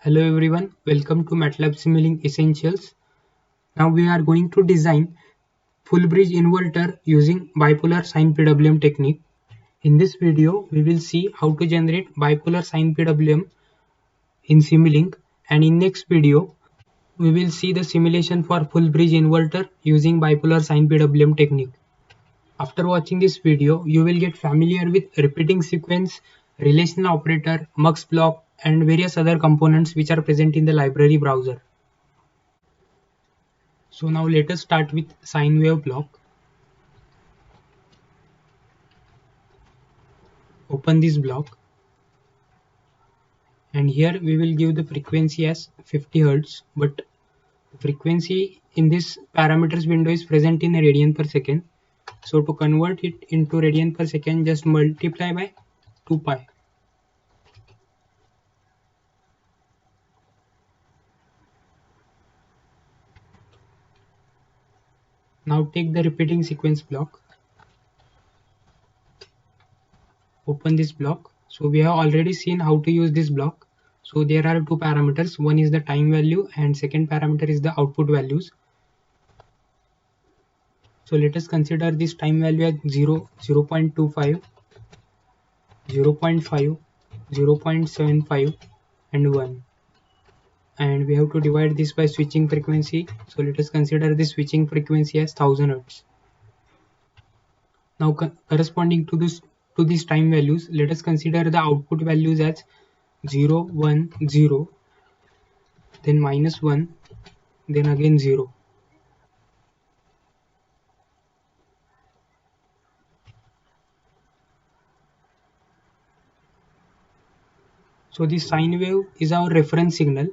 Hello everyone, welcome to MATLAB Simulink Essentials. Now we are going to design full bridge inverter using bipolar sine PWM technique. In this video, we will see how to generate bipolar sine PWM in Simulink, and in next video, we will see the simulation for full bridge inverter using bipolar sine PWM technique. After watching this video, you will get familiar with repeating sequence, relational operator, mux block, and various other components which are present in the library browser. So now let us start with sine wave block. Open this block, and here we will give the frequency as 50 Hz, but the frequency in this parameters window is present in radian per second. So to convert it into radian per second, just multiply by 2 pi. Now take the repeating sequence block. Open this block. So we have already seen how to use this block. So there are two parameters. One is the time value and second parameter is the output values. So let us consider this time value as 0, 0.25, 0.5, 0.75 and 1. And we have to divide this by switching frequency. So let us consider this switching frequency as 1000 Hz. Now corresponding to these time values, let us consider the output values as 0, 1, 0, then minus 1, then again 0. So this sine wave is our reference signal,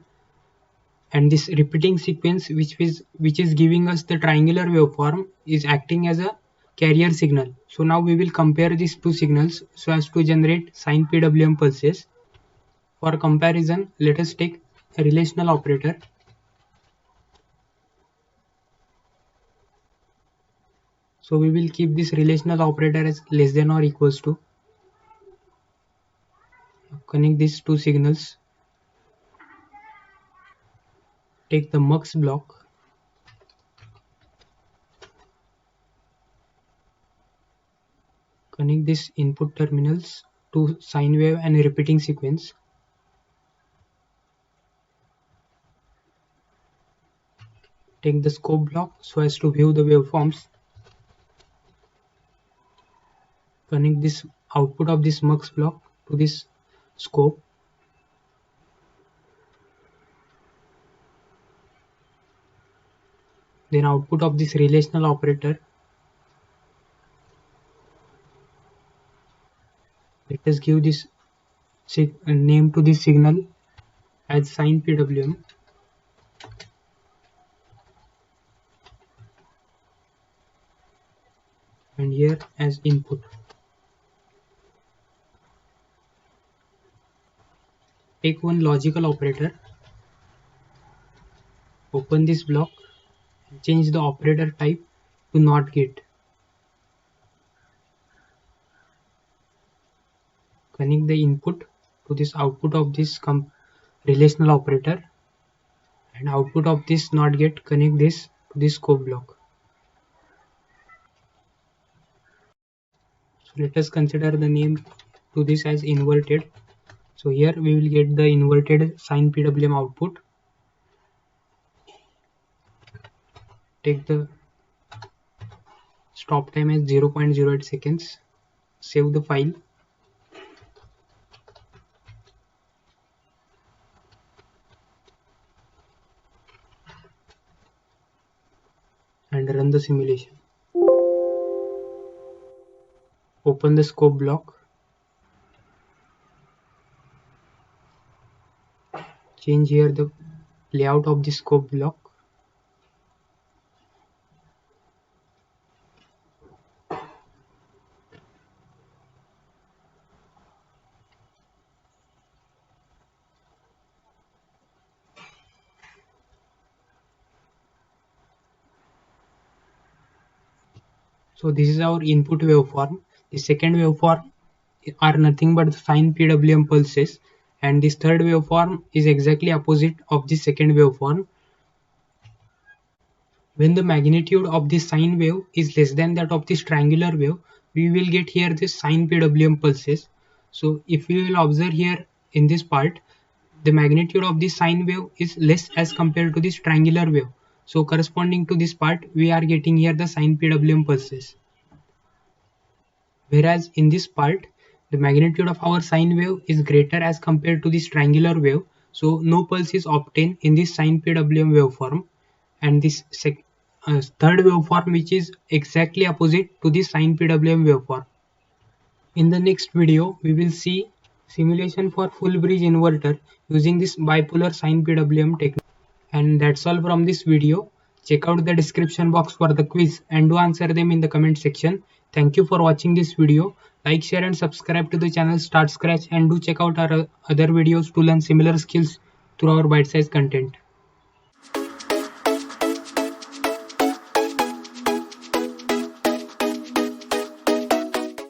and this repeating sequence which is giving us the triangular waveform is acting as a carrier signal. So now we will compare these two signals so as to generate sine PWM pulses. For comparison, let us take a relational operator. So we will keep this relational operator as less than or equals to. Connect these two signals. Take the mux block. Connect these input terminals to sine wave and repeating sequence. Take the scope block so as to view the waveforms. Connect this output of this mux block to this scope. Then output of this relational operator. Let us give this name to this signal as sine PWM. And here as input. Take one logical operator. Open this block and change the operator type to NOT gate. Connect the input to this output of this relational operator, and output of this NOT gate connect this to this scope block. So let us consider the name to this as inverted. So here we will get the inverted sine PWM output. Take the stop time as 0.08 seconds. Save the file. And run the simulation. Open the scope block. Change here the layout of the scope block. So this is our input waveform. The second waveform are nothing but the sine PWM pulses, and this third waveform is exactly opposite of the second waveform. When the magnitude of this sine wave is less than that of this triangular wave, we will get here this sine PWM pulses. So if we will observe here in this part, the magnitude of this sine wave is less as compared to this triangular wave. So corresponding to this part, we are getting here the sine PWM pulses. Whereas in this part, the magnitude of our sine wave is greater as compared to this triangular wave. So no pulse is obtained in this sine PWM waveform, and this third waveform which is exactly opposite to this sine PWM waveform. In the next video, we will see simulation for full bridge inverter using this bipolar sine PWM technique. And that's all from this video. Check out the description box for the quiz and do answer them in the comment section. Thank you for watching this video. Like, share and subscribe to the channel Start Scratch, and do check out our other videos to learn similar skills through our bite-sized content.